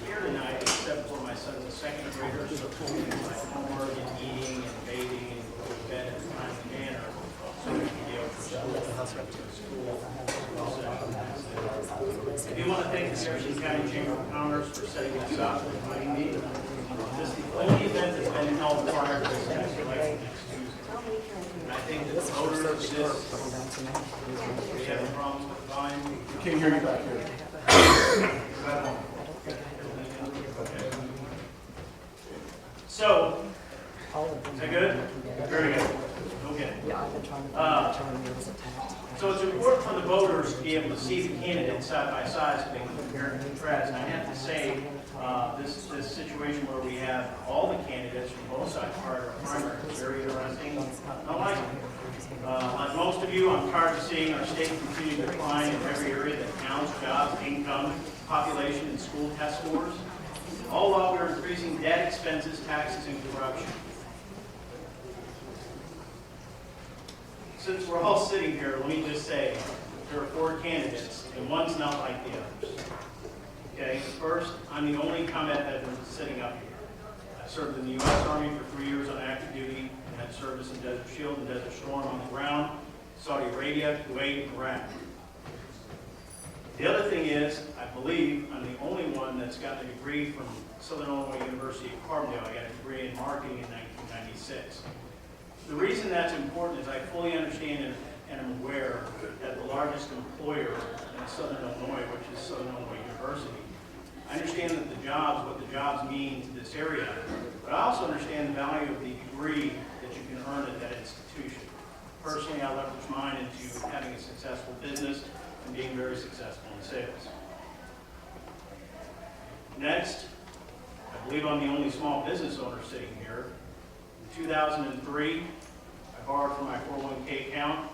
here tonight except for my son's a second grader, so doing my homework and eating and bathing and going to bed in a timely manner, so we can be able to school. I do want to thank the Jefferson County Chamber of Commerce for setting this up and inviting me. This is the only event that's been held prior to this next election next Tuesday. And I think that the voters of this, we have a problem with volume. We can't hear you back here. So, is that good? Very good. Okay. So it's important for the voters to be able to see the candidates side by side so they can compare and contrast. And I have to say, this situation where we have all the candidates from both sides part of our primary is very interesting. I like it. Like most of you, I'm tired of seeing our state continue to decline in every area that counts: jobs, income, population, and school test scores. All while we're increasing debt, expenses, taxes, and corruption. Since we're all sitting here, let me just say there are 4 candidates, and one's not like the others. Okay, first, I'm the only combat veteran sitting up here. I served in the U.S. Army for 3 years on active duty, and had service in Desert Shield and Desert Storm on the ground, Saudi Arabia, Kuwait, and Iraq. The other thing is, I believe I'm the only one that's got a degree from Southern Illinois University at Carbondale. I got a degree in marketing in 1996. The reason that's important is I fully understand and am aware that the largest employer in Southern Illinois, which is Southern Illinois University, I understand that the jobs, what the jobs mean to this area, but I also understand the value of the degree that you can earn at that institution. Personally, I leverage mine into having a successful business and being very successful in sales. Next, I believe I'm the only small business owner sitting here. In 2003, I borrowed from my 401k account,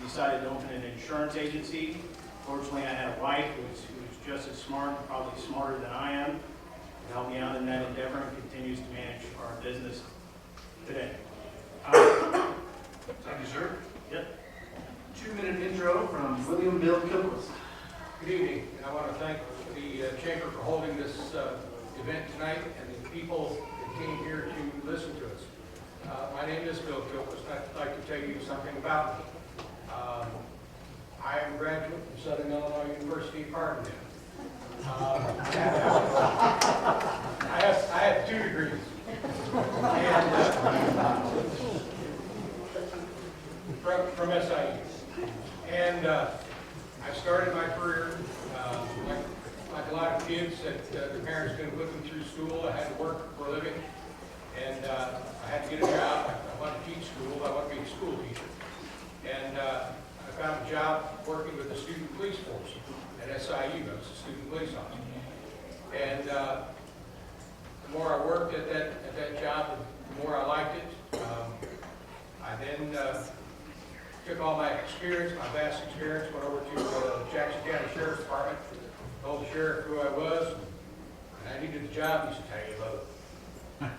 decided to open an insurance agency. Fortunately, I had a wife who was just as smart, probably smarter than I am, to help me out in that endeavor and continues to manage our business today. Thank you, sir. Yep. 2-minute intro from William Bill Kilquist. Good evening. I want to thank the Chamber for holding this event tonight and the people that came here to listen to us. My name is Bill Kilquist. I'd like to tell you something about me. I am a graduate from Southern Illinois University at Carbondale. I have 2 degrees. And from SIU. And I started my career like a lot of kids that their parents couldn't put them through school. I had to work for a living, and I had to get a job. I wanted to teach school. I wanted to be a school teacher. And I found a job working with the student police force at SIU. I was a student police officer. And the more I worked at that job, the more I liked it. I then took all my experience, my vast experience, went over to Jackson County Sheriff's Department, told the sheriff who I was, and I needed a job. He said, "How you vote?" And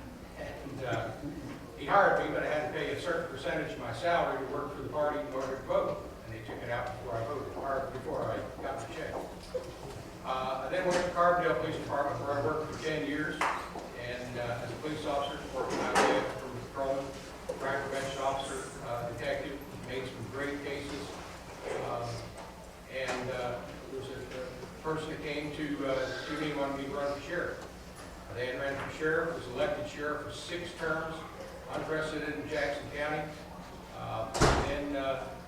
he hired me, but I had to pay a certain percentage of my salary to work for the party in order to vote, and they took it out before I voted, or before I got my check. I then went to Carbondale Police Department, where I worked for 10 years, and as a police officer, worked my way up from patrolman, crime prevention officer, detective, made some great cases, and there was a person that came to me and wanted me to run for sheriff. They had ran for sheriff, was elected sheriff for 6 terms, unprecedented in Jackson County. Then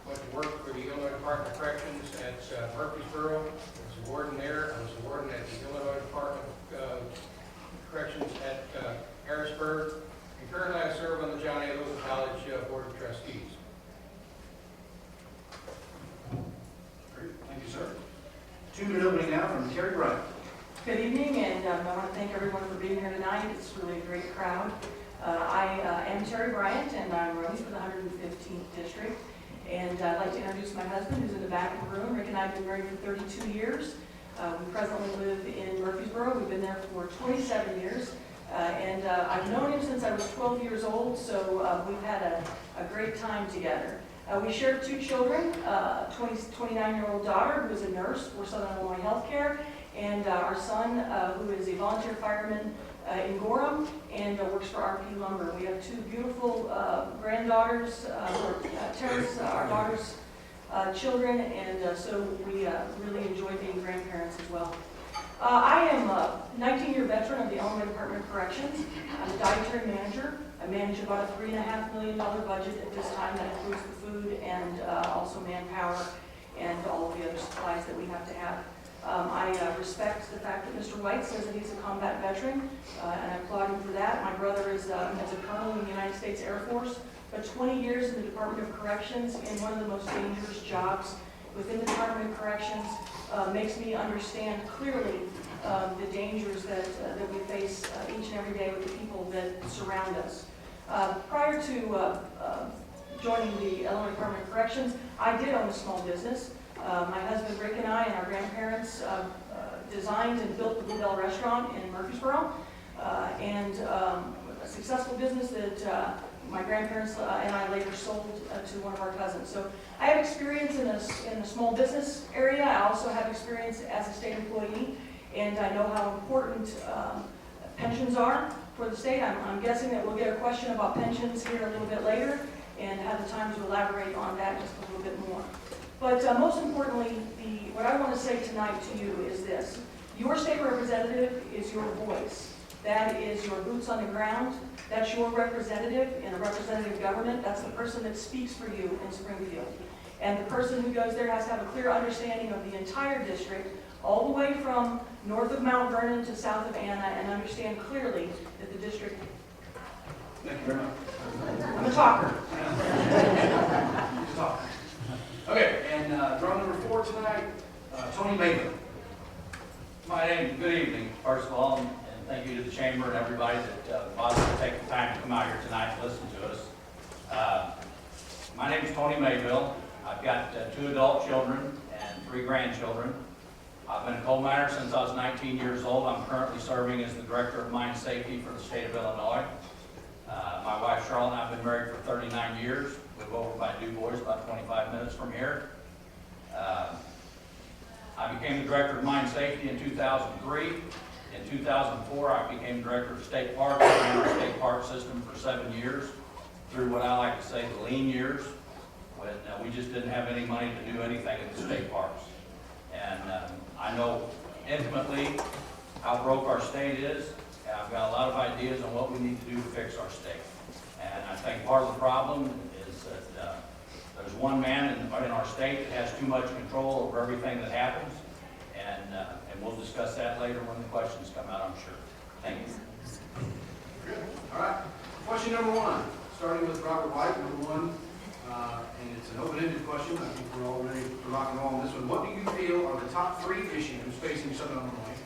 went to work for the Illinois Department of Corrections at Murfreesboro. I was a warden there. I was a warden at the Illinois Department of Corrections at Harrisburg. And currently I serve on the John A. Lewis College Board of Trustees. Great. Thank you, sir. 2-minute opening now from Terry Bryant. Good evening, and I want to thank everyone for being here tonight. It's really a great crowd. I am Terry Bryant, and I'm running for the 115th District. And I'd like to introduce my husband, who's in the back of the room. Rick and I have been married for 32 years. We presently live in Murfreesboro. We've been there for 27 years. And I've known him since I was 12 years old, so we've had a great time together. We share 2 children, 29-year-old daughter who is a nurse for Southern Illinois Healthcare, and our son who is a volunteer fireman in Gorham and works for RP Lumber. We have 2 beautiful granddaughters, Tara's our daughter's children, and so we really enjoy being grandparents as well. I am a 19-year veteran of the Illinois Department of Corrections. I'm a dietary manager. I manage about a $3.5 million budget at this time. That includes the food and also manpower and all of the other supplies that we have to have. I respect the fact that Mr. White says that he's a combat veteran, and I applaud him for that. My brother is a colonel in the United States Air Force, but 20 years in the Department of Corrections in one of the most dangerous jobs within the Department of Corrections makes me understand clearly the dangers that we face each and every day with the people that surround us. Prior to joining the Illinois Department of Corrections, I did own a small business. My husband Rick and I and our grandparents designed and built the Blue Bell Restaurant in Murfreesboro, and a successful business that my grandparents and I later sold to one of our cousins. So I have experience in the small business area. I also have experience as a state employee, and I know how important pensions are for the state. I'm guessing that we'll get a question about pensions here a little bit later and have the time to elaborate on that just a little bit more. But most importantly, what I want to say tonight to you is this. Your state representative is your voice. That is your boots on the ground. That's your representative in a representative government. That's the person that speaks for you in Springfield. And the person who goes there has to have a clear understanding of the entire district, all the way from north of Mount Vernon to south of Anna, and understand clearly that the district... Thank you very much. I'm a talker. Okay, and drum number 4 tonight, Tony Mayville. Good evening, first of all, and thank you to the chamber and everybody that bothered to take the time to come out here tonight and listen to us. My name is Tony Mayville. I've got 2 adult children and 3 grandchildren. I've been a coal miner since I was 19 years old. I'm currently serving as the Director of Mine Safety for the state of Illinois. My wife Charlotte and I have been married for 39 years. We live over by Du Bois, about 25 minutes from here. I became the Director of Mine Safety in 2003. In 2004, I became Director of State Parks. I ran our state park system for 7 years, through what I like to say the lean years, when we just didn't have any money to do anything at the state parks. And I know intimately how broke our state is, and I've got a lot of ideas on what we need to do to fix our state. And I think part of the problem is that there's one man in our state that has too much control over everything that happens, and we'll discuss that later when the questions come out, I'm sure. Thank you. Good. All right. Question number 1, starting with Robert White, number 1, and it's an open-ended question. I think we're all ready to rock and roll on this one. What do you feel are the top 3 issues facing Southern Illinois,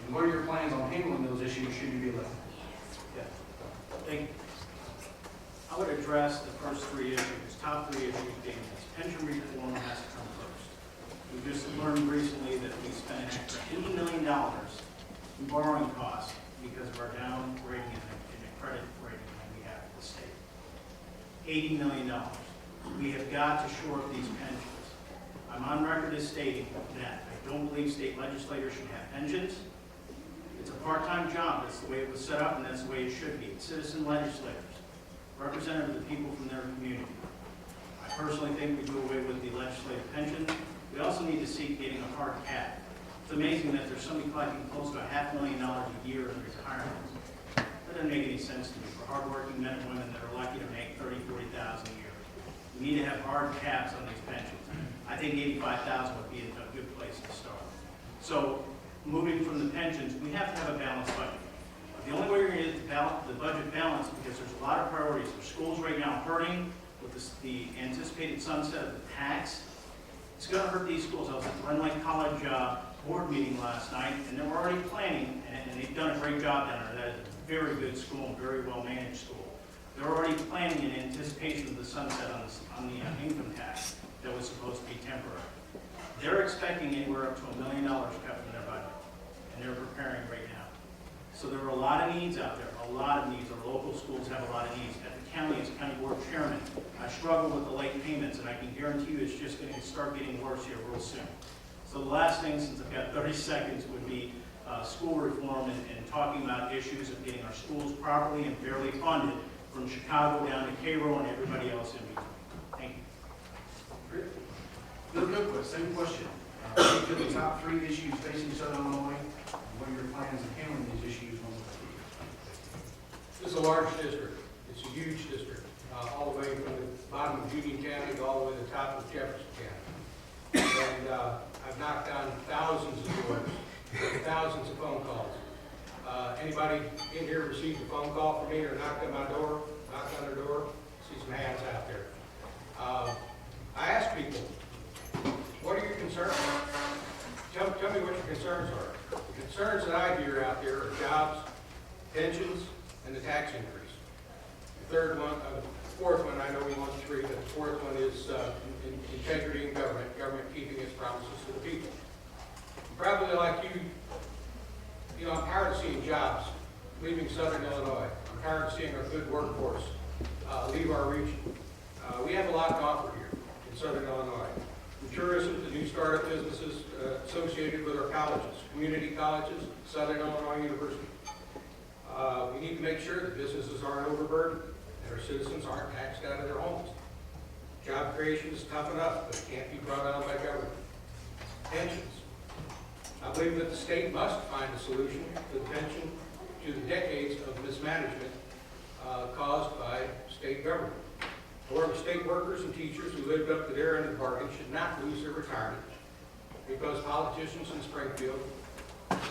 and what are your plans on handling those issues should you be elected? Yeah. Thank you. I would address the first 3 issues, top 3 issues being this. Pension reform has to come first. We just learned recently that we spent an extra $80 million in borrowing costs because of our down rating in the credit rating that we have at the state. $80 million. We have got to shore up these pensions. I'm on record as stating that I don't believe state legislators should have pensions. It's a part-time job. That's the way it was set up, and that's the way it should be. It's citizen legislators, representative of the people from their community. I personally think we do away with the legislative pension. We also need to seek getting a hard cap. It's amazing that there's somebody collecting close to $500,000 a year in retirement. That doesn't make any sense to me for hardworking men and women that are lucky to make $30,000, $40,000 a year. We need to have hard caps on these pensions. I think $85,000 would be a good place to start. So moving from the pensions, we have to have a balanced budget. The only way we're going to get the budget balanced, because there's a lot of priorities. There's schools right now hurting with the anticipated sunset of the tax. It's going to hurt these schools. I was at the Glen Lake College board meeting last night, and they were already planning, and they've done a great job down there. That is a very good school and very well-managed school. They're already planning in anticipation of the sunset on the income tax that was supposed to be temporary. They're expecting anywhere up to $1 million cut from their budget, and they're preparing right now. So there are a lot of needs out there, a lot of needs. Our local schools have a lot of needs. At the county, as county board chairman, I struggle with the late payments, and I can guarantee you it's just going to start getting worse here real soon. So the last thing, since I've got 30 seconds, would be school reform and talking about issues of getting our schools properly and fairly funded from Chicago down to Cairo and everybody else in between. Thank you. Bill Goodquist, same question. What do you feel the top 3 issues facing Southern Illinois? And what are your plans in handling these issues on the This is a large district. It's a huge district, all the way from the bottom of Union County all the way to the top of Jefferson County. And I've knocked on thousands of doors, thousands of phone calls. Anybody in here received a phone call from me or knocked on my door, knocked on their door? See some hands out there. I ask people, what are your concerns? Tell me what your concerns are. The concerns that I hear out there are jobs, pensions, and the tax increase. The fourth one, I know we want 3, but the fourth one is integrity in government keeping its promises to the people. Probably like you know, I'm tired of seeing jobs leaving Southern Illinois. I'm tired of seeing our good workforce leave our region. We have a lot to offer here in Southern Illinois. From tourism to new startup businesses associated with our colleges, community colleges, Southern Illinois University. We need to make sure that businesses aren't overburdened and our citizens aren't taxed out of their homes. Job creation is tough enough, but it can't be brought on by government. Pensions. I believe that the state must find a solution to the pension, to the decades of mismanagement caused by state government. However, state workers and teachers who lived up to their end of the bargain should not lose their retirement because politicians in Springfield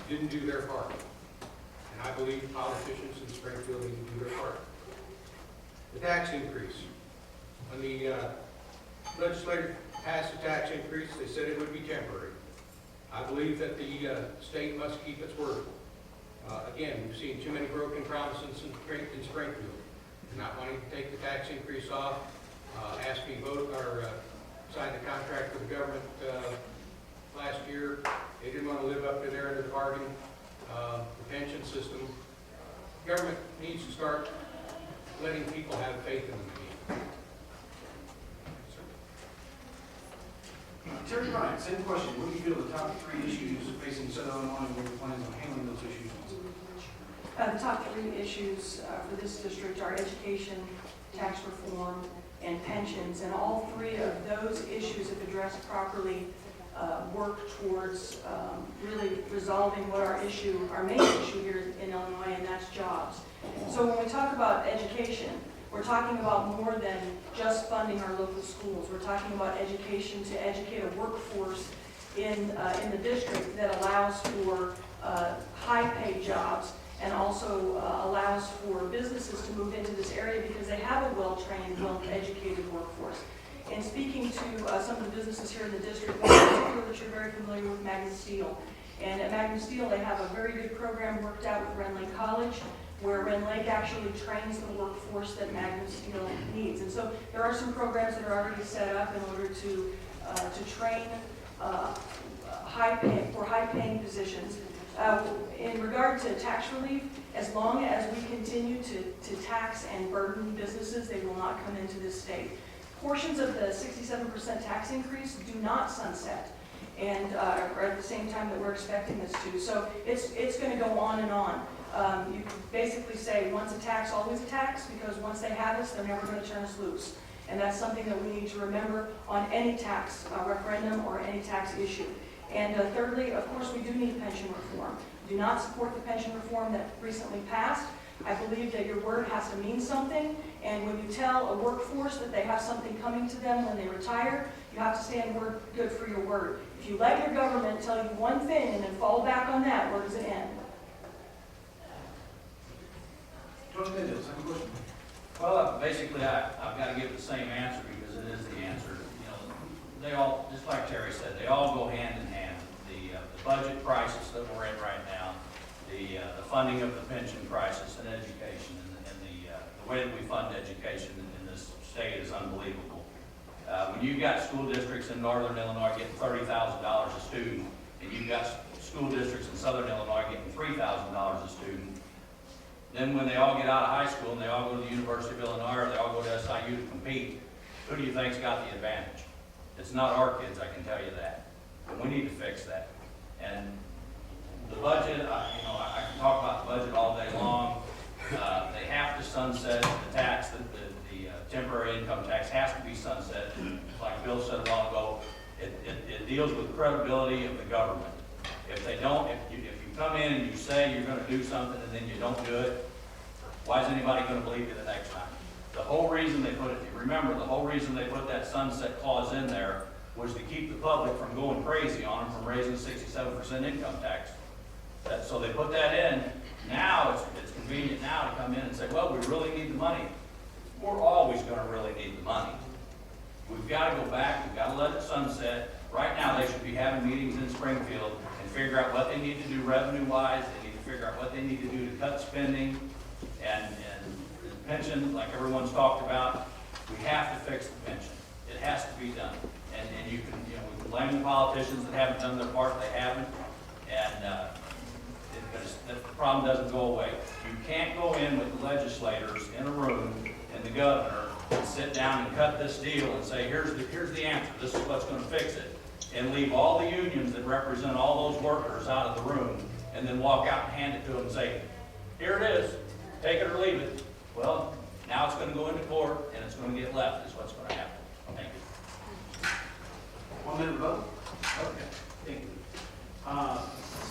didn't do their part. And I believe politicians in Springfield need to do their part. The tax increase. When the legislature passed the tax increase, they said it would be temporary. I believe that the state must keep its word. Again, we've seen too many broken promises in Springfield. Not wanting to take the tax increase off, asked me vote or signed the contract with the government last year. They didn't want to live up to their end of the bargain. The pension system, government needs to start letting people have faith in them again. Terry Bryant, same question. What do you feel the top 3 issues facing Southern Illinois and what are your plans on handling those issues? The top 3 issues for this district are education, tax reform, and pensions. And all 3 of those issues, if addressed properly, work towards really resolving what our main issue here in Illinois, and that's jobs. So when we talk about education, we're talking about more than just funding our local schools. We're talking about education to educate a workforce in the district that allows for high-paid jobs and also allows for businesses to move into this area because they have a well-trained, well-educated workforce. And speaking to some of the businesses here in the district, one in particular that you're very familiar with, Magnum Steel. And at Magnum Steel, they have a very good program worked out with Ren Lake College, where Ren Lake actually trains the workforce that Magnum Steel needs. And so there are some programs that are already set up in order to train high-paying positions. In regard to tax relief, as long as we continue to tax and burden businesses, they will not come into this state. Portions of the 67% tax increase do not sunset, and are at the same time that we're expecting this to. So it's going to go on and on. You can basically say once a tax, always a tax, because once they have us, they're never going to turn us loose. And that's something that we need to remember on any tax referendum or any tax issue. And thirdly, of course, we do need pension reform. Do not support the pension reform that recently passed. I believe that your word has to mean something, and when you tell a workforce that they have something coming to them when they retire, you have to stand good for your word. If you let your government tell you one thing and then fall back on that, where does it end? Well, basically, I've got to give the same answer because it is the answer. You know, they all, just like Terry said, they all go hand in hand. The budget crisis that we're in right now, the funding of the pension crisis and education, and the way that we fund education in this state is unbelievable. When you've got school districts in northern Illinois getting $30,000 a student, and you've got school districts in southern Illinois getting $3,000 a student. Then when they all get out of high school and they all go to the University of Illinois or they all go to SIU to compete, who do you think's got the advantage? It's not our kids, I can tell you that. And we need to fix that. And the budget, I can talk about the budget all day long. They have to sunset the tax, the temporary income tax has to be sunset. Like Bill said a while ago, it deals with credibility of the government. If they don't, if you come in and you say you're gonna do something and then you don't do it, why is anybody gonna believe you the next time? The whole reason they put it, remember, the whole reason they put that sunset clause in there was to keep the public from going crazy on them from raising 67% income tax. So they put that in. Now it's convenient now to come in and say, well, we really need the money. We're always gonna really need the money. We've gotta go back, we've gotta let it sunset. Right now, they should be having meetings in Springfield and figure out what they need to do revenue-wise. They need to figure out what they need to do to cut spending and pension, like everyone's talked about. We have to fix the pension. It has to be done. And we can blame the politicians that haven't done their part, they haven't. And the problem doesn't go away. You can't go in with the legislators in a room and the governor and sit down and cut this deal and say, here's the answer, this is what's gonna fix it, and leave all the unions that represent all those workers out of the room, and then walk out and hand it to them and say, here it is, take it or leave it. Well, now it's gonna go into court and it's gonna get left, is what's gonna happen. Thank you. 1 minute vote. Okay, thank you.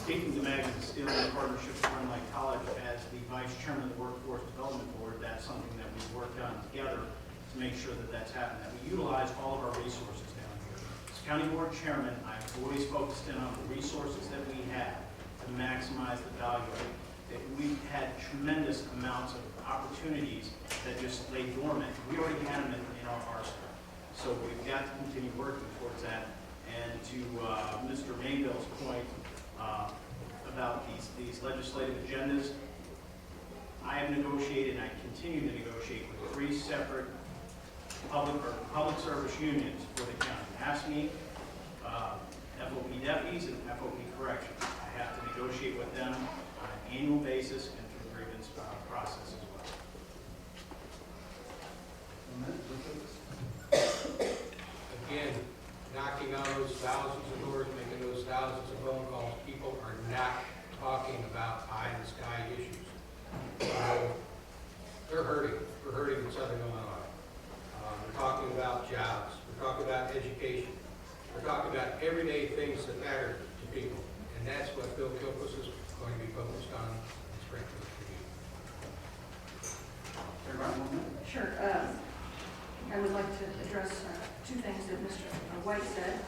Speaking to Megan, still in partnership with Run Lake College as the vice chairman of the Workforce Development Board, that's something that we've worked on together to make sure that that's happened, that we utilize all of our resources down here. As county board chairman, I've always focused in on the resources that we have to maximize the value of it. That we've had tremendous amounts of opportunities that just lay dormant. We already had them in our arsenal. So we've got to continue working towards that. And to Mr. Mayville's point about these legislative agendas, I have negotiated and I continue to negotiate with 3 separate public service unions for the county. ASME, FOP deputies, and FOP corrections. I have to negotiate with them on an annual basis and through the grievance process as well. Again, knocking on those thousands of doors, making those thousands of phone calls, people are not talking about pie-in-the-sky issues. They're hurting. We're hurting in Southern Illinois. We're talking about jobs. We're talking about education. We're talking about everyday things that matter to people. And that's what Bill Kilpus is going to be focused on in Springfield. Everybody, 1 minute. Sure. I would like to address 2 things that Mr. White said.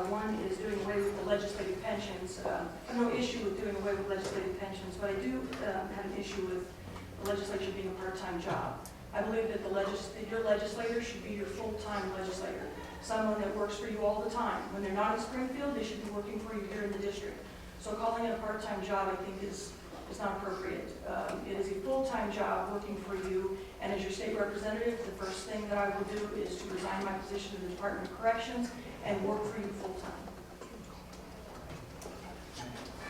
One is doing away with the legislative pensions. I have no issue with doing away with legislative pensions, but I do have an issue with the legislature being a part-time job. I believe that your legislator should be your full-time legislator, someone that works for you all the time. When they're not in Springfield, they should be working for you here in the district. So calling it a part-time job, I think, is not appropriate. It is a full-time job working for you, and as your state representative, the first thing that I will do is to resign my position in the Department of Corrections and work for you full-time.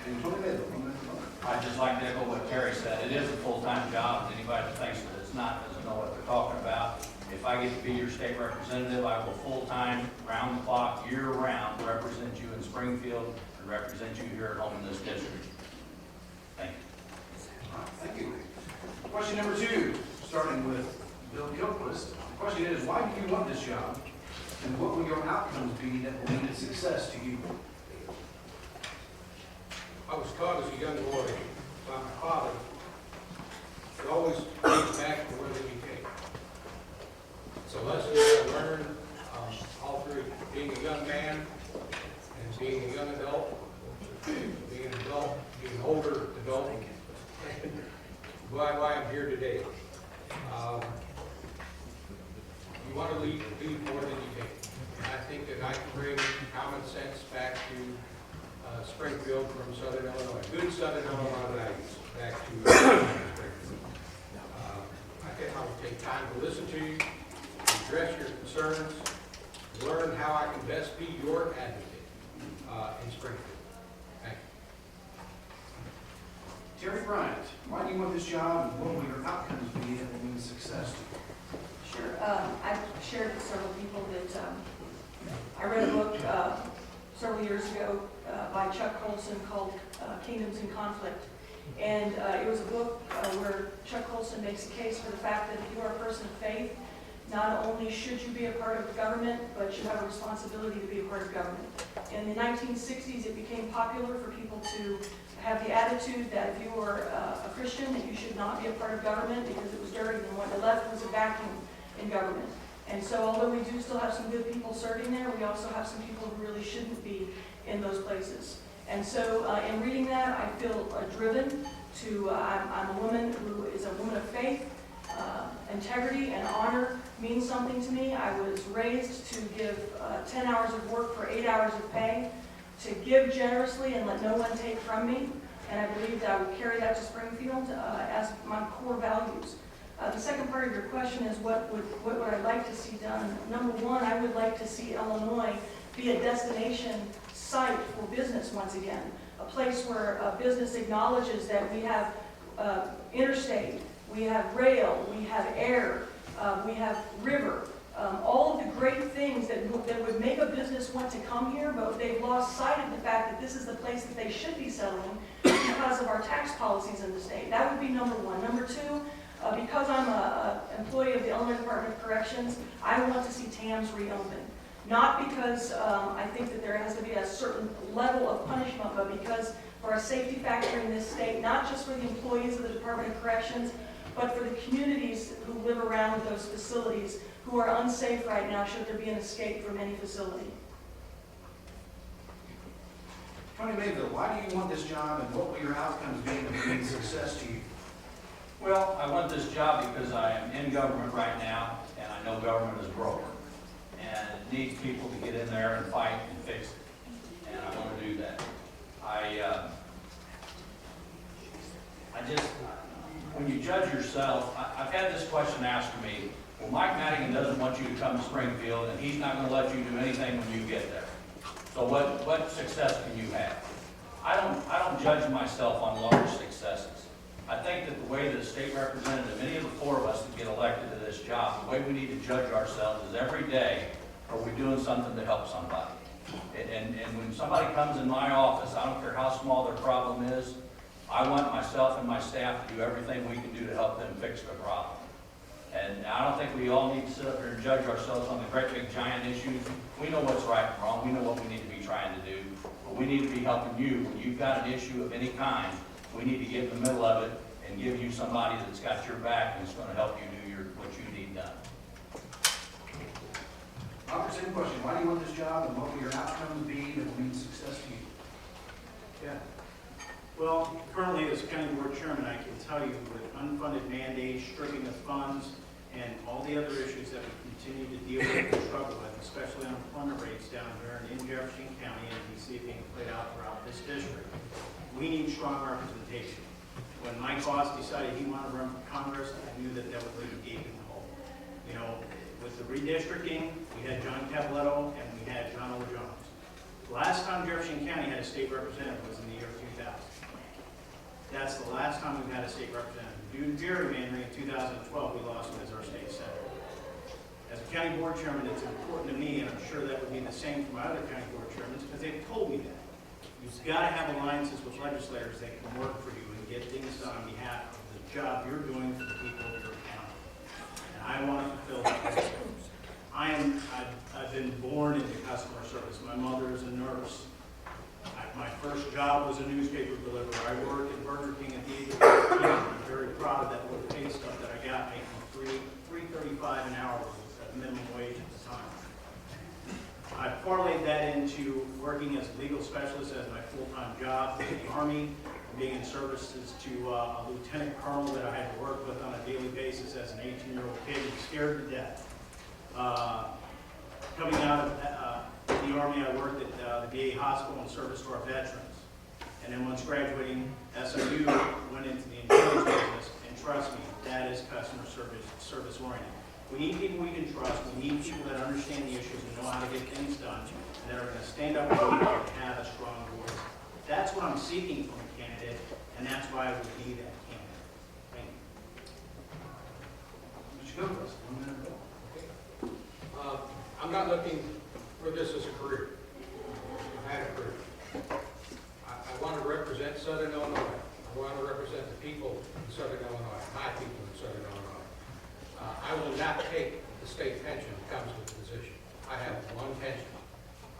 And Tony Mayville, 1 minute vote. I'd just like to echo what Terry said. It is a full-time job, and anybody that thinks that it's not doesn't know what they're talking about. If I get to be your state representative, I will full-time, round-the-clock, year-round, represent you in Springfield and represent you here at home in this district. Thank you. All right, thank you. Question number 2, starting with Bill Gilchrist. The question is, why do you want this job? And what will your outcomes be that will lead to success to you? I was taught as a young boy by my father to always reach back to where they became. It's a lesson that I learned all through being a young man and being a young adult, being an adult, being an older adult, why I'm here today. You want to leave more than you take. And I think that I can bring common sense back to Springfield from Southern Illinois, good Southern Illinois values back to Springfield. I think I will take time to listen to you, address your concerns, learn how I can best be your advocate in Springfield. Thank you. Terry Bryant, why do you want this job and what will your outcomes be that will mean success to you? Sure. I've shared with several people that I read a book several years ago by Chuck Colson called Kingdoms in Conflict. And it was a book where Chuck Colson makes a case for the fact that if you are a person of faith, not only should you be a part of government, but you have a responsibility to be a part of government. In the 1960s, it became popular for people to have the attitude that if you were a Christian, that you should not be a part of government because it was dirty, and what the left was a vacuum in government. And so although we do still have some good people serving there, we also have some people who really shouldn't be in those places. And so in reading that, I feel driven to, I'm a woman who is a woman of faith. Integrity and honor means something to me. I was raised to give 10 hours of work for 8 hours of pay, to give generously and let no one take from me. And I believe that I would carry that to Springfield as my core values. The second part of your question is what would I like to see done? Number one, I would like to see Illinois be a destination site for business once again, a place where business acknowledges that we have interstate, we have rail, we have air, we have river, all of the great things that would make a business want to come here, but they've lost sight of the fact that this is the place that they should be settling because of our tax policies in the state. That would be number one. Number two, because I'm an employee of the Illinois Department of Corrections, I want to see TAMs reopen. Not because I think that there has to be a certain level of punishment, but because for a safety factor in this state, not just for the employees of the Department of Corrections, but for the communities who live around those facilities who are unsafe right now should there be an escape from any facility. Tony Mayville, why do you want this job and what will your outcomes be that will mean success to you? Well, I want this job because I am in government right now, and I know government is broken. And it needs people to get in there and fight and fix it. And I want to do that. When you judge yourself, I've had this question asked to me, well, Mike Madigan doesn't want you to come to Springfield, and he's not going to let you do anything when you get there. So what success can you have? I don't judge myself on large successes. I think that the way that a state representative, any of the four of us that get elected to this job, the way we need to judge ourselves is every day, are we doing something to help somebody? And when somebody comes in my office, I don't care how small their problem is, I want myself and my staff to do everything we can do to help them fix their problem. And I don't think we all need to sit up here and judge ourselves on the great big giant issues. We know what's right and wrong. We know what we need to be trying to do. But we need to be helping you. When you've got an issue of any kind, we need to get in the middle of it and give you somebody that's got your back and is going to help you do what you need done. Robert, same question. Why do you want this job and what will your outcomes be that will mean success to you? Yeah. Well, currently as county board chairman, I can tell you with unfunded mandates, stripping of funds, and all the other issues that we continue to deal with and struggle with, especially unemployment rates down here in Jefferson County, and we see it being played out throughout this district. We need strong representation. When Mike Boss decided he wanted to run for Congress, I knew that that would leave a gaping hole. You know, with the redistricting, we had John Cavaletto and we had John O. Jones. The last time Jefferson County had a state representative was in the year 2000. That's the last time we've had a state representative. Due to gerrymandering in 2012, we lost him as our state senator. As a county board chairman, it's important to me, and I'm sure that would be the same for my other county board chairmen, because they've told me that. You've got to have alliances with legislators that can work for you and get things done on behalf of the job you're doing for the people of your county. And I want to fulfill that. I've been born into customer service. My mother is a nurse. My first job was a newspaper deliverer. I worked at Burger King at the age of 15. I'm very proud of that little pay stuff that I got, making $3.35 an hour was at minimum wage at the time. I parlayed that into working as a legal specialist as my full-time job in the Army, being in services to a lieutenant colonel that I had to work with on a daily basis as an 18-year-old kid, scared to death. Coming out of the Army, I worked at the VA hospital in service to our veterans. And then once graduating SIU, went into the insurance business, and trust me, that is customer service oriented. We need people we can trust. We need people that understand the issues and know how to get things done, and that are going to stand up and have a strong voice. That's what I'm seeking from a candidate, and that's why I would be that candidate. Thank you. Mr. Gilchrist, 1 minute ago. I'm not looking for this as a career. I've had a career. I want to represent Southern Illinois. I want to represent the people in Southern Illinois, my people in Southern Illinois. I will not take the state pension that comes with the position. I have one pension.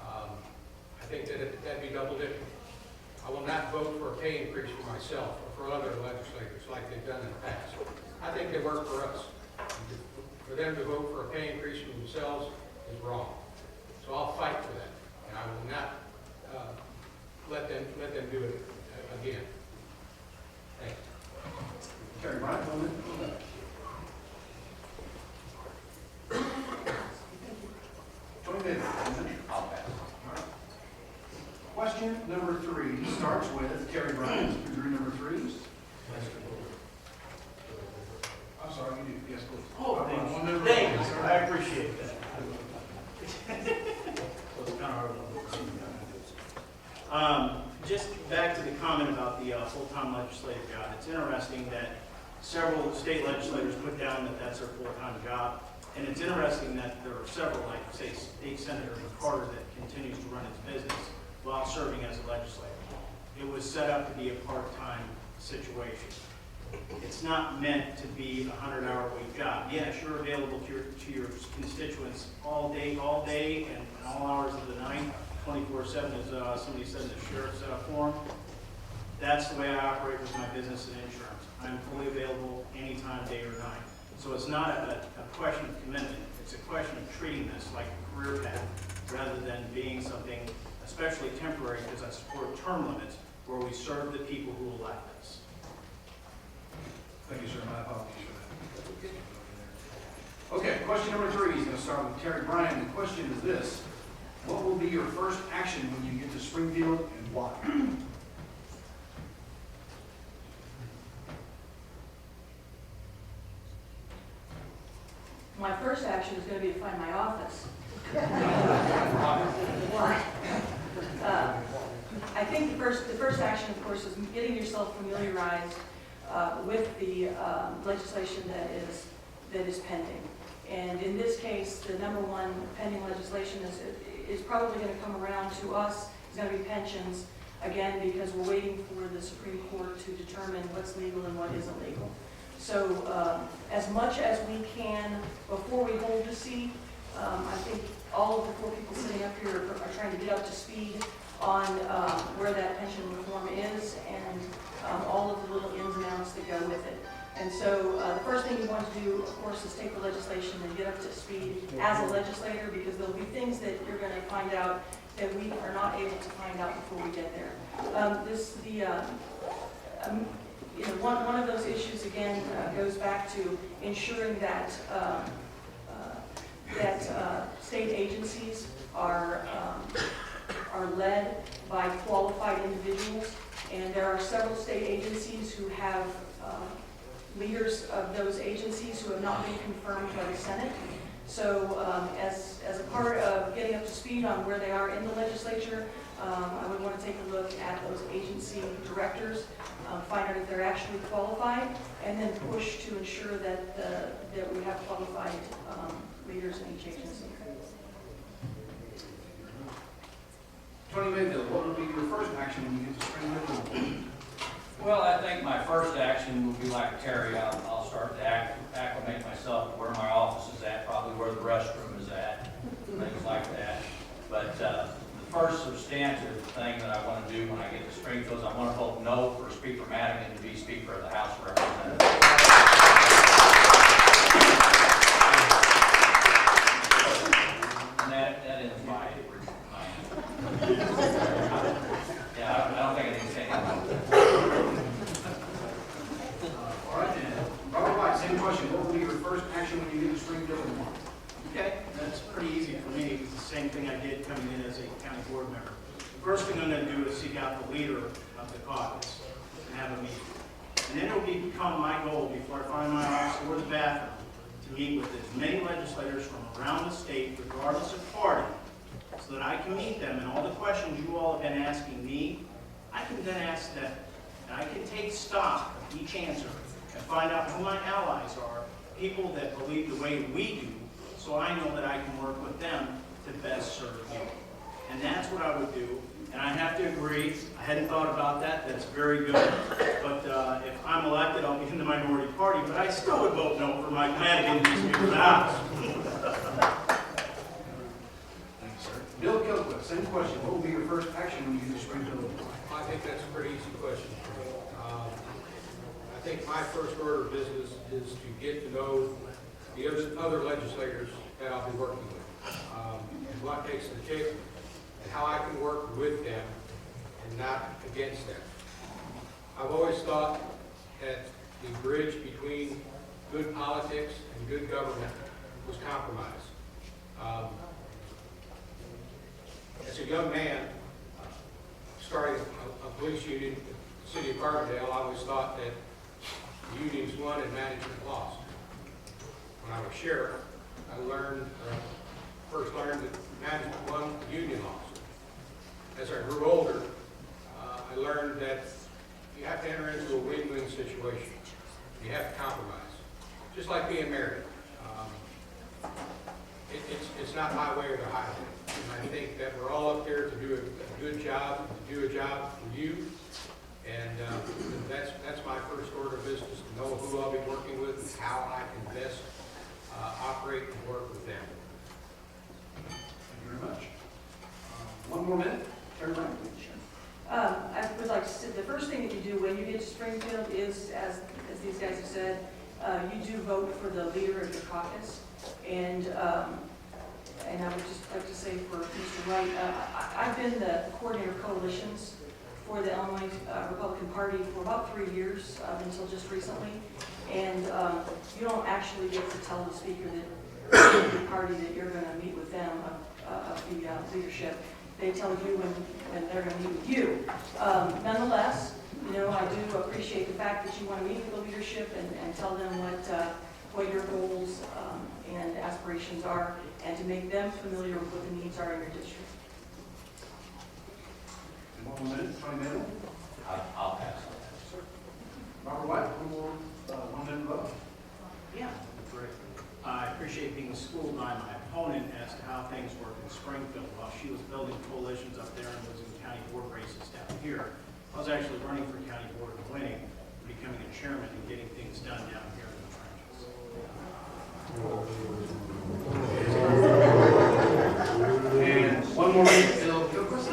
I think that'd be double dipping. I will not vote for a pay increase for myself or for other legislators like they've done in the past. I think they work for us. For them to vote for a pay increase for themselves is wrong. So I'll fight for that, and I will not let them do it again. Thank you. Terry Bryant, 1 minute. I'll pass. Question number 3 starts with Terry Bryant. Degree number 3s. I'm sorry, you do. Yes, please. Oh, One minute. thanks. I appreciate that. So it's kind of hard. Just back to the comment about the full-time legislative job. It's interesting that several state legislators put down that that's their full-time job. And it's interesting that there are several, like, say, State Senator McCarter that continues to run his business while serving as a legislator. It was set up to be a part-time situation. It's not meant to be a 100-hour-a-week job. Yes, you're available to your constituents all day, and all hours of the night, 24/7, as somebody said in the sheriff's forum. That's the way I operate with my business and insurance. I'm fully available anytime, day or night. So it's not a question of commitment. It's a question of treating this like a career path rather than being something, especially temporary, because I support term limits where we serve the people who elect us. Thank you, sir. My apologies for that. Okay, question number 3 is going to start with Terry Bryant. The question is this: what will be your first action when you get to Springfield, and why? My first action is going to be to find my office. Why? I think the first action, of course, is getting yourself familiarized with the legislation that is pending. And in this case, the number one pending legislation is probably going to come around to us. It's going to be pensions, again, because we're waiting for the Supreme Court to determine what's legal and what isn't legal. So as much as we can before we hold the seat, I think all of the 4 people sitting up here are trying to get up to speed on where that pension reform is and all of the little ins and outs that go with it. And so the first thing you want to do, of course, is take the legislation and get up to speed as a legislator, because there'll be things that you're going to find out that we are not able to find out before we get there. One of those issues, again, goes back to ensuring that state agencies are led by qualified individuals, and there are several state agencies who have leaders of those agencies who have not been confirmed by the Senate. So as a part of getting up to speed on where they are in the legislature, I would want to take a look at those agency directors, find out if they're actually qualified, and then push to ensure that we have qualified leaders in each agency. Tony Mayfield, what will be your first action when you get to Springfield? Well, I think my first action will be like Terry. I'll start to acclimate myself to where my office is at, probably where the restroom is at, things like that. But the first substantive thing that I want to do when I get to Springfield is I want to vote no for Speaker Madigan to be Speaker of the House of Representatives. And that ends my yeah, I don't think I need to say anything. All right, then. Robert White, same question. What will be your first action when you get to Springfield, and why? Okay, that's pretty easy for me. It's the same thing I did coming in as a county board member. First thing I'm going to do is seek out the leader of the caucus and have a meeting. And then it will become my goal, before I find my office or the bathroom, to meet with as many legislators from around the state, regardless of party, so that I can meet them, and all the questions you all have been asking me, I can then ask them, and I can take stock of each answer and find out who my allies are, people that believe the way we do, so I know that I can work with them to best serve you. And that's what I would do. And I have to agree, I hadn't thought about that, that's very good. But if I'm elected, I'll be in the minority party, but I still would vote no for Mike Madigan to Speaker of the House. Thanks, sir. Bill Kilquist, same question. What will be your first action when you get to Springfield? I think that's a pretty easy question for me. I think my first order of business is to get to know the other legislators that I'll be working with, and what makes them tick, and how I can work with them and not against them. I've always thought that the bridge between good politics and good government was compromise. As a young man, starting a police union in the city of Carbondale, I always thought that the unions won and management lost. When I was sheriff, I first learned that management won, the union lost. As I grew older, I learned that you have to enter into a win-win situation. You have to compromise. Just like being married. It's not my way or the highway. And I think that we're all up there to do a good job, to do a job for you. And that's my first order of business, to know who I'll be working with and how I can best operate and work with them. Thank you very much. One more minute. Terry Ryan, please. I would like to say, the first thing that you do when you get to Springfield is, as these guys have said, you do vote for the leader of your caucus. And I would just like to say for Mr. Wright, I've been the coordinator of coalitions for the Illinois Republican Party for about 3 years, until just recently. And you don't actually get to tell the speaker that the party that you're going to meet with them of the leadership. They tell you when they're going to meet with you. Nonetheless, I do appreciate the fact that you want to meet with the leadership and tell them what your goals and aspirations are, and to make them familiar with what the needs are in your district. One more minute, 20 minutes. I'll pass. Robert White, one minute vote. Yeah, great. I appreciate being schooled by my opponent as to how things work in Springfield. While she was building coalitions up there and was in county board races down here, I was actually running for county board and winning, becoming a chairman and getting things done down here in the trenches. And one more minute, Bill Kilquist.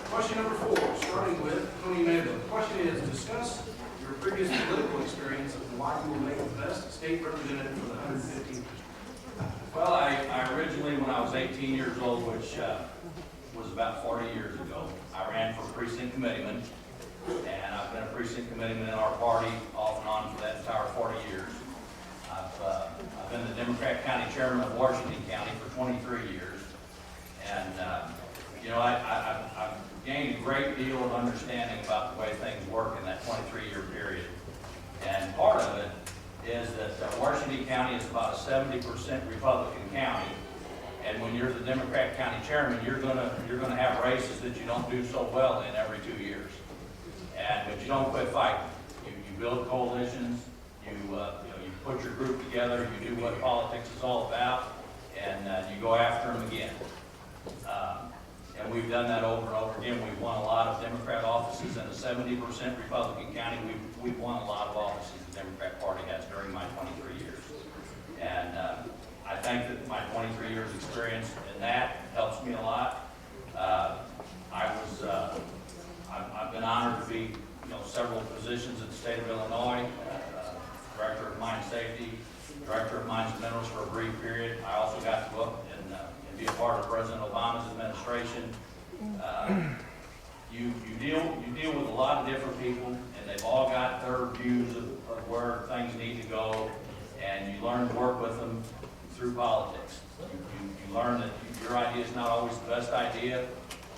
Question number 4, starting with Tony Mandel. The question is, discuss your previous political experience and why you will make the best state representative for the 115th district. Well, I originally, when I was 18 years old, which was about 40 years ago, I ran for precinct committeeman, and I've been a precinct committeeman in our party off and on for that entire 40 years. I've been the Democrat County Chairman of Washington County for 23 years, and I've gained a great deal of understanding about the way things work in that 23-year period. And part of it is that Washington County is about a 70% Republican county, and when you're the Democrat County Chairman, you're gonna have races that you don't do so well in every 2 years. But you don't quit fighting. You build coalitions. You put your group together. You do what politics is all about, and you go after them again. And we've done that over and over again. We've won a lot of Democrat offices in a 70% Republican county. We've won a lot of offices the Democrat Party has during my 23 years. And I think that my 23 years experience in that helps me a lot. I've been honored to be, several positions in the state of Illinois, Director of Mine Safety, Director of Mines and Minerals for a brief period. I also got to go up and be a part of President Obama's administration. You deal with a lot of different people, and they've all got their views of where things need to go, and you learn to work with them through politics. You learn that your idea is not always the best idea,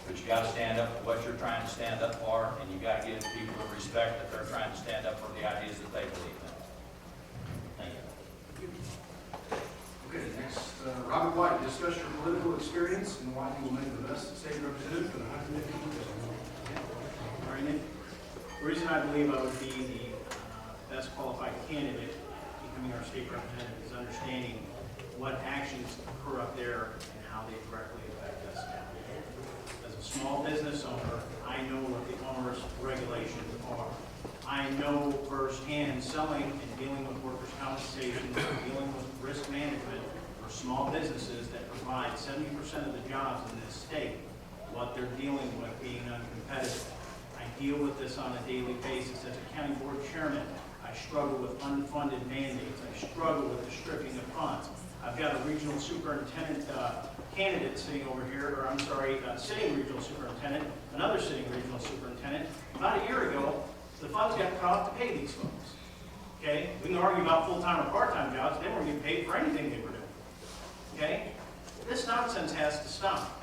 but you got to stand up for what you're trying to stand up for, and you got to give people the respect that they're trying to stand up for the ideas that they believe in. Thank you. discuss your political experience and why you will make the best state representative for the 115th district. All right, Nick. The reason I believe I would be the best qualified candidate becoming our state representative is understanding what actions occur up there and how they directly affect us down here. As a small business owner, I know what the onerous regulations are. I know firsthand selling and dealing with workers' compensation, dealing with risk management for small businesses that provide 70% of the jobs in this state, what they're dealing with being uncompetitive. I deal with this on a daily basis. As a county board chairman, I struggle with unfunded mandates. I struggle with the stripping of funds. I've got a regional superintendent candidate sitting over here, or I'm sorry, sitting regional superintendent, another sitting regional superintendent. About a year ago, the funds got cut off to pay these folks. Okay? We can argue about full-time or part-time jobs. They weren't getting paid for anything they were doing. Okay? This nonsense has to stop.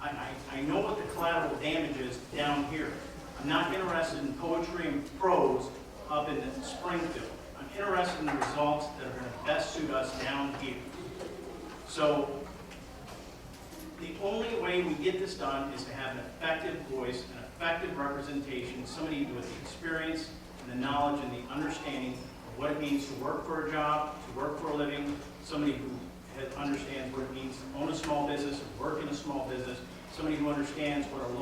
I know what the collateral damage is down here. I'm not interested in poetry and prose up in Springfield. I'm interested in the results that are going to best suit us down here. So the only way we get this done is to have an effective voice, an effective representation, somebody with the experience and the knowledge and the understanding of what it means to work for a job, to work for a living, somebody who understands what it means to own a small business, and work in a small business, somebody who understands what our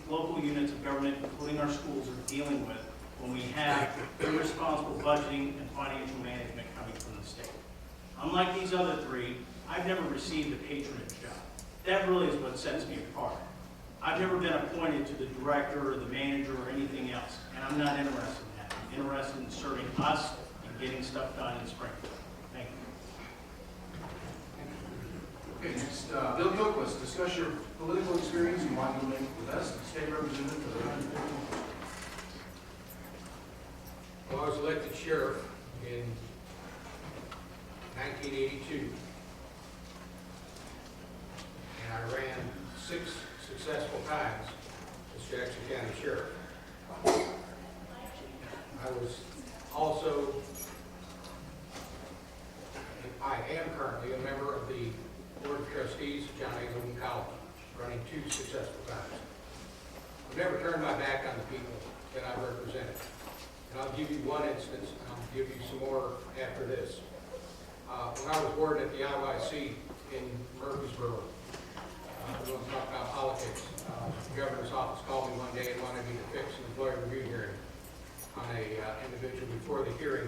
local units of government, including our schools, are dealing with when we have irresponsible budgeting and financial management coming from the state. Unlike these other three, I've never received a patronage job. That really is what sets me apart. I've never been appointed to the director or the manager or anything else, and I'm not interested in that. I'm interested in serving us and getting stuff done in Springfield. Thank you. Okay, next, Bill Gilquist, discuss your political experience and why you'll make the best state representative for the 115th district. Well, I was elected sheriff in 1982. And I ran 6 successful times as Jackson County Sheriff. I was also, I am currently a member of the Board of Trustees of John A. Wooden College, running 2 successful times. I've never turned my back on the people that I've represented. And I'll give you one instance, and I'll give you some more after this. When I was warden at the IYC in Murfreesboro, we want to talk about politics. The governor's office called me one day and wanted me to fix an employee review hearing on a individual before the hearing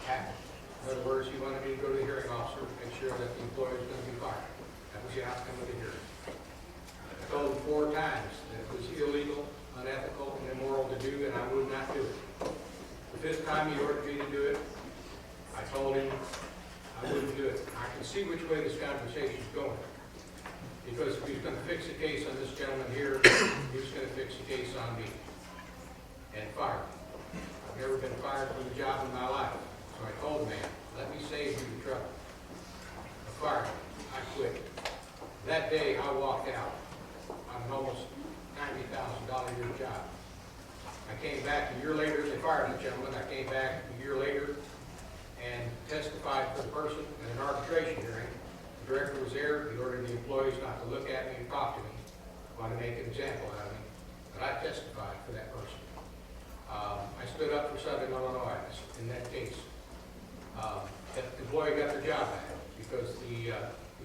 happened. In other words, he wanted me to go to the hearing officer to make sure that the employee was going to be fired. That was the outcome of the hearing. I told him 4 times that it was illegal, unethical, and immoral to do, and I would not do it. The 5th time he ordered me to do it, I told him I wouldn't do it. I can see which way this conversation is going. Because if he was going to fix a case on this gentleman here, he was going to fix a case on me and fire me. I've never been fired from a job in my life. So I told the man, let me save you the trouble. I fired me. I quit. That day I walked out on an almost $90,000 a year job. I came back a year later, they fired the gentleman. I came back a year later and testified for the person in an arbitration hearing. The director was there. He ordered the employees not to look at me and talk to me. Wanted to make an example out of me. But I testified for that person. I stood up for Southern Illinois in that case. The employee got their job back because the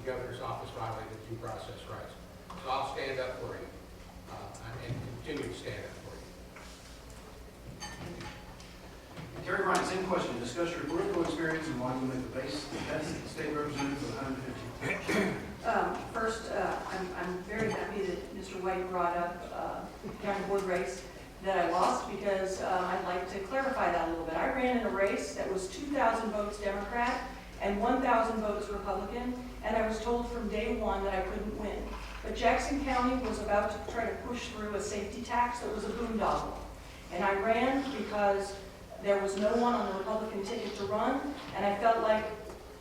governor's office violated due process rights. So I'll stand up for you and continue to stand up for you. Terry Bryant, same question. Discuss your political experience and why you make the best state representative for the 115th. First, I'm very happy that Mr. White brought up county board race that I lost because I'd like to clarify that a little bit. I ran in a race that was 2,000 votes Democrat and 1,000 votes Republican, and I was told from day one that I couldn't win. But Jackson County was about to try to push through a safety tax that was a boondoggle. And I ran because there was no one on the Republican ticket to run, and I felt like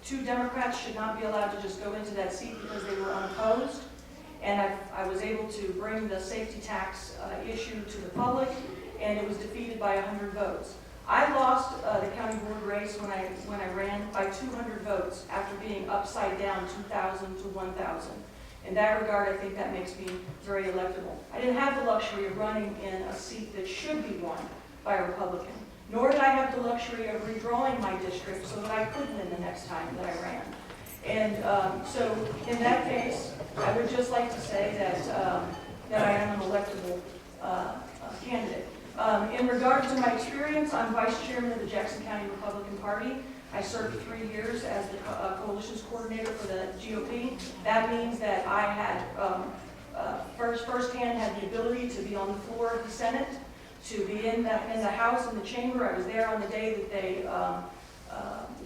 2 Democrats should not be allowed to just go into that seat because they were unopposed. And I was able to bring the safety tax issue to the public, and it was defeated by 100 votes. I lost the county board race when I ran by 200 votes after being upside down 2,000 to 1,000. In that regard, I think that makes me very electable. I didn't have the luxury of running in a seat that should be won by a Republican, nor did I have the luxury of redrawing my district so that I could win the next time that I ran. And so in that case, I would just like to say that I am an electable candidate. In regard to my experience, I'm vice chairman of the Jackson County Republican Party. I served 3 years as the coalitions coordinator for the GOP. That means that I had firsthand had the ability to be on the floor of the Senate, to be in the House and the chamber. I was there on the day that they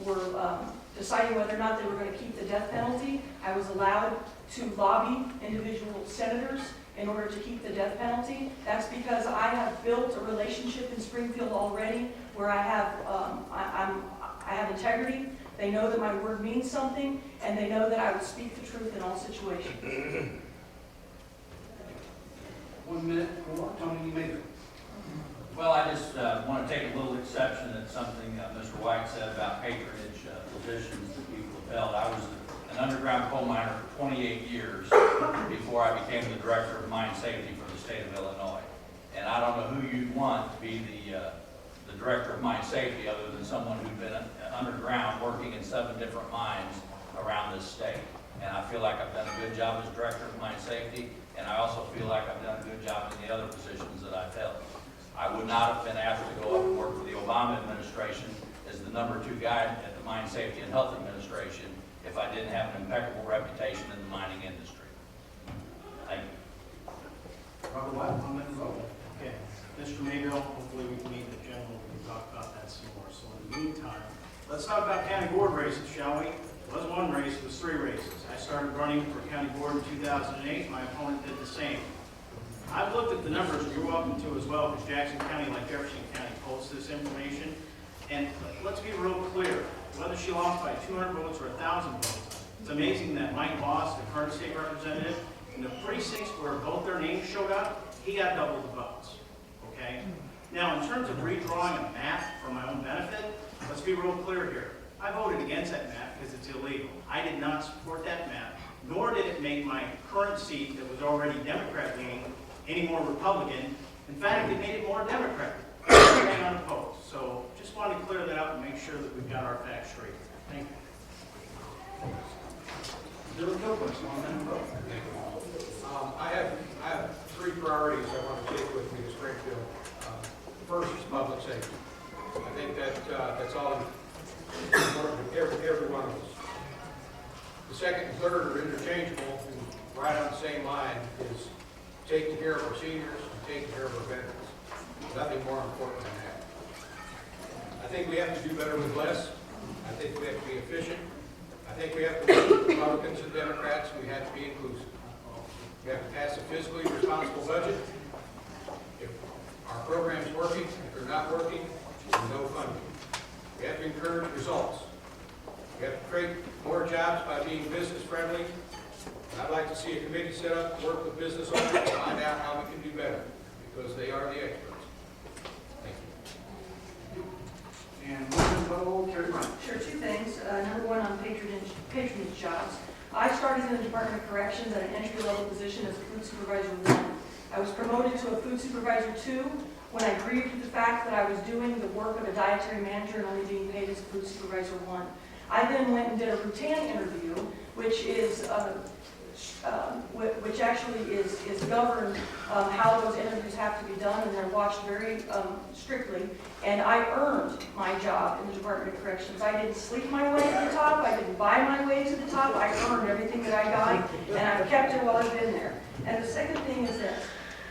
were deciding whether or not they were going to keep the death penalty. I was allowed to lobby individual senators in order to keep the death penalty. That's because I have built a relationship in Springfield already where I have integrity. They know that my word means something, and they know that I will speak the truth in all situations. 1 minute more. Tony, you may. Well, I just want to take a little exception at something Mr. White said about patronage positions that people have held. I was an underground coal miner for 28 years before I became the director of mine safety for the state of Illinois. And I don't know who you'd want to be the director of mine safety other than someone who'd been underground working in 7 different mines around this state. And I feel like I've done a good job as director of mine safety, and I also feel like I've done a good job in the other positions that I've held. I would not have been asked to go up and work for the Obama administration as the #2 guy at the Mine Safety and Health Administration if I didn't have an impeccable reputation in the mining industry. Thank you. Robert White, 1 minute vote. Okay, Mr. Mayville, hopefully we can meet the general, we can talk about that some more. So in the meantime, let's talk about county board races, shall we? It was 1 race, it was 3 races. I started running for county board in 2008, my opponent did the same. I've looked at the numbers, you're welcome to as well, because Jackson County, like Jefferson County, posts this information. And let's be real clear, whether she lost by 200 votes or 1,000 votes, it's amazing that Mike Voss, the current state representative, in the precincts where both their names showed up, he got double the votes, okay? Now, in terms of redrawing a map for my own benefit, let's be real clear here. I voted against that map because it's illegal. I did not support that map, nor did it make my current seat that was already Democrat-leaning any more Republican. In fact, it made it more Democrat. Everything unopposed. So just wanted to clear that up and make sure that we've got our facts straight. Thank you. Bill Gilchrist, 1 minute vote. I have 3 priorities I want to take with me to Springfield. First is public safety. I think that's all important to every one of us. The second and third are interchangeable, and right on the same line is taking care of our seniors and taking care of our veterans. Nothing more important than that. I think we have to do better with less. I think we have to be efficient. I think we have to be Republicans and Democrats, and we have to be inclusive. We have to pass a fiscally responsible budget. If our program's working, if they're not working, there's no funding. We have to encourage results. We have to create more jobs by being business friendly. And I'd like to see a committee set up to work with business owners to find out how we can do better, because they are the experts. Thank you. And 1 minute vote, Terry Brown. Sure, 2 things. Number 1 on patronage jobs. I started in the Department of Corrections at an entry-level position as a food supervisor 1. I was promoted to a food supervisor 2 when I grieved at the fact that I was doing the work of a dietary manager and only being paid as a food supervisor 1. I then went and did a routine interview, which is which actually is governed how those interviews have to be done, and they're watched very strictly. And I earned my job in the Department of Corrections. I didn't sleep my way to the top. I didn't buy my way to the top. I earned everything that I got, and I've kept it while I've been there. And the second thing is this.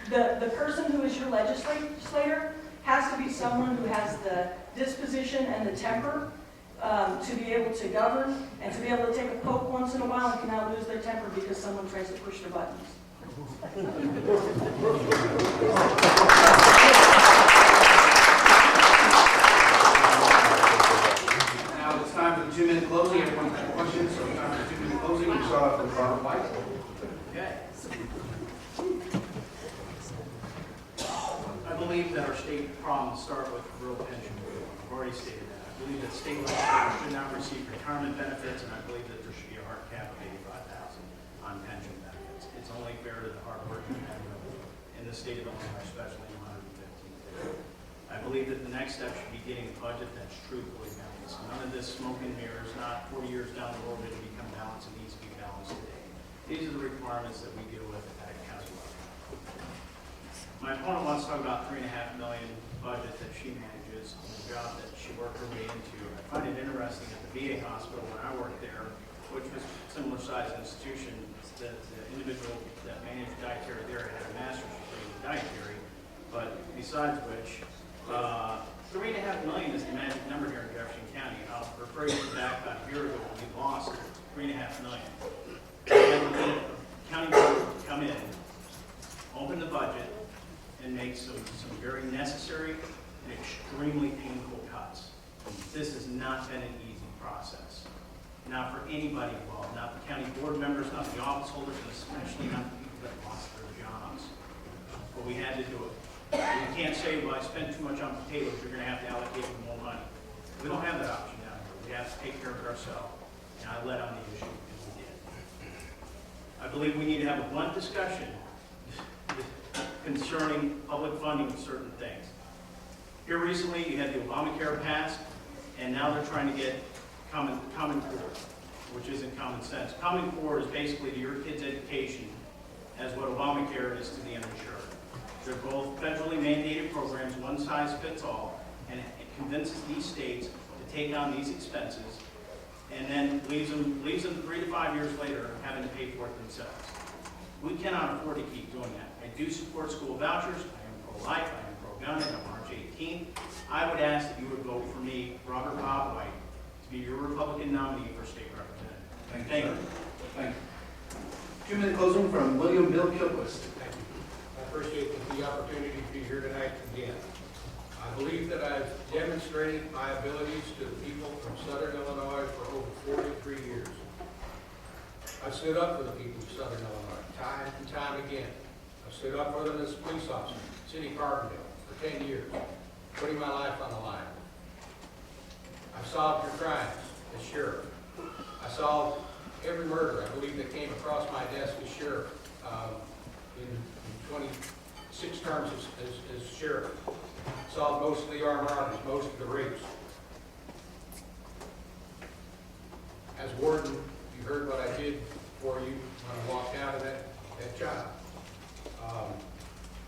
The person who is your legislator has to be someone who has the disposition and the temper to be able to govern and to be able to take a poke once in a while and cannot lose their temper because someone tries to push their buttons. Now it's time for the 2-minute closing. Everyone has questions, so it's time for the 2-minute closing. We start off with Robert White. Okay. I believe that our state problems start with rural pension. already stated that. I believe that state legislators should not receive retirement benefits, and I believe that there should be a hard cap of 85,000 on pension benefits. It's only fair to the hardworking men in the state of Illinois, especially in 115th. I believe that the next step should be getting a budget that's truthfully balanced. None of this smoke and mirrors, not 40 years down the road, it'll become balanced. It needs to be balanced today. These are the requirements that we deal with at county level. My opponent wants to talk about $3.5 million budget that she manages on the job that she worked her way into. I find it interesting at the VA hospital when I worked there, which was a similar sized institution, that the individual that managed dietary there had a master's degree in dietary. But besides which, $3.5 million is the magic number here in Jefferson County. I'll refer you back about a year ago when we lost $3.5 million. The county board would come in, open the budget, and make some very necessary and extremely painful cuts. This has not been an easy process. Not for anybody involved, not the county board members, not the office holders, and especially not the people that lost their jobs. But we had to do it. You can't say, well, I spent too much on potatoes, you're going to have to allocate more money. We don't have that option down here. We have to take care of it ourselves. And I led on the issue, and we did. I believe we need to have a blunt discussion concerning public funding of certain things. Here recently, you had the Obamacare passed, and now they're trying to get Common Core, which isn't common sense. Common Core is basically to your kid's education as what Obamacare is to the uninsured. They're both federally mandated programs, one size fits all, and it convinces these states to take on these expenses and then leaves them 3 to 5 years later having to pay for it themselves. We cannot afford to keep doing that. I do support school vouchers. I am pro-life. I am pro-gun. And on March 18th, I would ask that you would vote for me, Robert Bob White, to be your Republican nominee for state representative. Thank you. Thank you. 2-minute closing from William Bill Kilquist. Thank you. I appreciate the opportunity to be here tonight again. I believe that I've demonstrated my abilities to the people from Southern Illinois for over 43 years. I've stood up for the people of Southern Illinois time and time again. I've stood up for them as a police officer, City of Carbondale, for 10 years, putting my life on the line. I've solved your crimes as sheriff. I solved every murder, I believe, that came across my desk as sheriff in 26 terms as sheriff. Solved most of the armed robberies, most of the rapes. As warden, you heard what I did for you when I walked out of that job.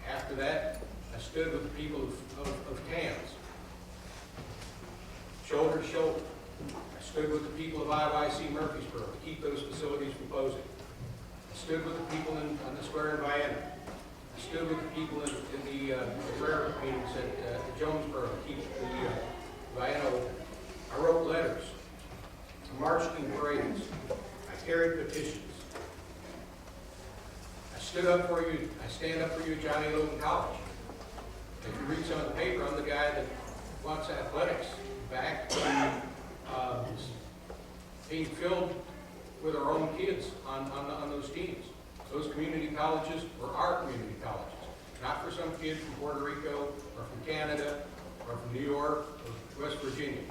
After that, I stood with the people of Tams, shoulder to shoulder. I stood with the people of IYC Murfreesboro to keep those facilities from closing. I stood with the people on the square in Vienna. I stood with the people in the prayer meetings at Jonesboro to keep the Vienna open. I wrote letters. I marched in parades. I carried petitions. I stood up for you. I stand up for you at Johnny Logan College. If you read some of the paper, I'm the guy that wants athletics back to being filled with our own kids on those teams. Those community colleges were our community colleges, not for some kid from Puerto Rico or from Canada or from New York or West Virginia.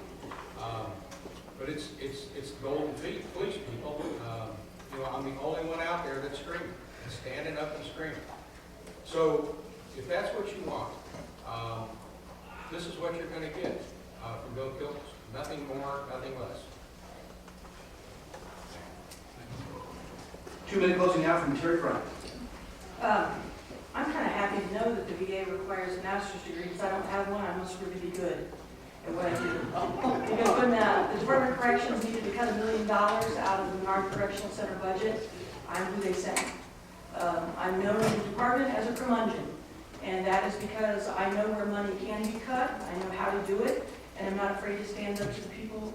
But it's the Golden Fleece people. I'm the only one out there that's screaming, and standing up and screaming. So if that's what you want, this is what you're going to get from Bill Kilquist. Nothing more, nothing less. 2-minute closing now from Terry Bryant. I'm kind of happy to know that the VA requires a master's degree because I don't have one. I must really be good at what I do. Because when the Department of Corrections needed to cut $1 million out of the Menard Correctional Center budget, I'm who they sent. I'm known in the department as a curmudgeon, and that is because I know where money can be cut, I know how to do it, and I'm not afraid to stand up to the people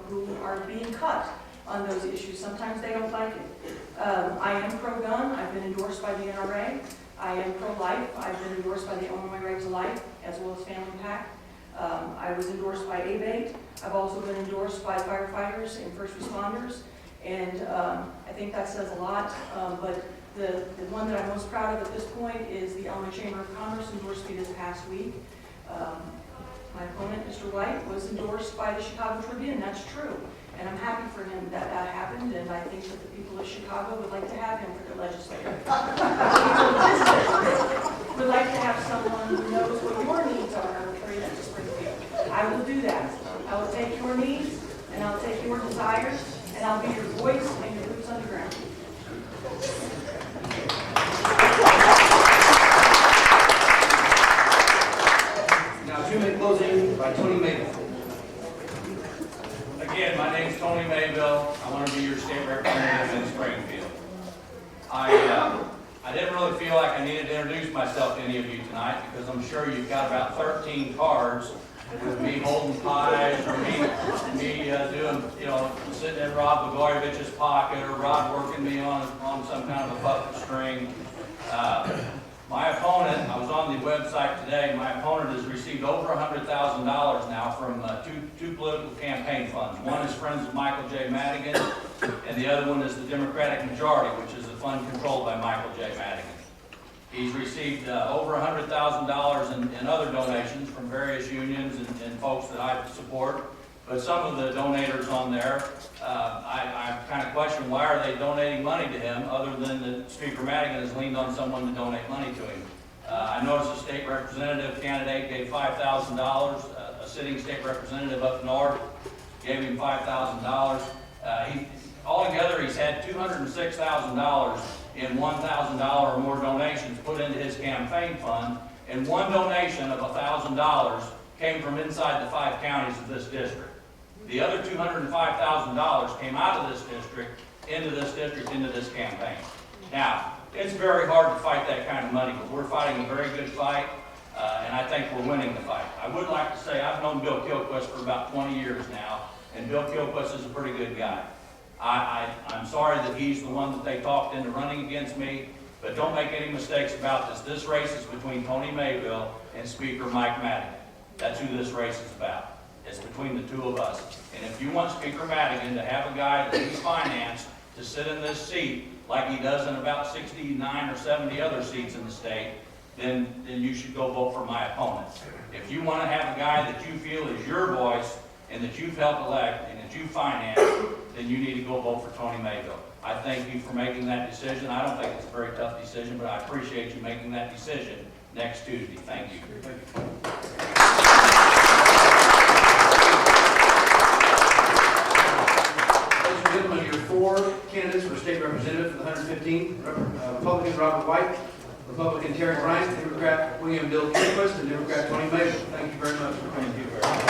who are being cut on those issues. Sometimes they don't like it. I am pro-gun. I've been endorsed by the NRA. I am pro-life. I've been endorsed by the Illinois Right to Life, as well as Family Pact. I was endorsed by ABATE. I've also been endorsed by firefighters and first responders, and I think that says a lot. But the one that I'm most proud of at this point is the Illinois Chamber of Commerce endorsed me this past week. My opponent, Mr. White, was endorsed by the Chicago Tribune. That's true. And I'm happy for him that that happened, and I think that the people of Chicago would like to have him for their legislator. Would like to have someone who knows what your needs are and will carry that to Springfield. I will do that. I will take your needs, and I'll take your desires, and I'll be your voice and your boots on the ground. Now, 2-minute closing by Tony Mayville. Again, my name's Tony Mayville. I want to be your state representative in Springfield. I didn't really feel like I needed to introduce myself to any of you tonight because I'm sure you've got about 13 cards with me holding pies or me doing, sitting in Rod Blagojevich's pocket or Rod working me on some kind of a puppet string. My opponent, I was on the website today, my opponent has received over $100,000 now from two political campaign funds. One is Friends of Michael J. Madigan, and the other one is the Democratic Majority, which is a fund controlled by Michael J. Madigan. He's received over $100,000 in other donations from various unions and folks that I support. But some of the donators on there, I kind of question why are they donating money to him other than that Speaker Madigan has leaned on someone to donate money to him. I noticed a state representative candidate gave $5,000. A sitting state representative up north gave him $5,000. Altogether, he's had $206,000 in $1,000 or more donations put into his campaign fund, and one donation of $1,000 came from inside the 5 counties of this district. The other $205,000 came out of this district, into this campaign. Now, it's very hard to fight that kind of money, but we're fighting a very good fight, and I think we're winning the fight. I would like to say I've known Bill Kilquist for about 20 years now, and Bill Kilquist is a pretty good guy. I'm sorry that he's the one that they talked into running against me, but don't make any mistakes about this. This race is between Tony Mayville and Speaker Mike Madigan. That's who this race is about. It's between the two of us. And if you want Speaker Madigan to have a guy that he's financed to sit in this seat like he does in about 69 or 70 other seats in the state, then you should go vote for my opponent. If you want to have a guy that you feel is your voice and that you've helped elect and that you finance, then you need to go vote for Tony Mayville. I thank you for making that decision. I don't think it's a very tough decision, but I appreciate you making that decision next Tuesday. Thank you. Ladies and gentlemen, your 4 candidates for state representative for the 115th, Republican Robert White, Republican Terry Bryant, Democrat William Bill Kilquist, and Democrat Tony Mayville. Thank you very much. Thank you very much.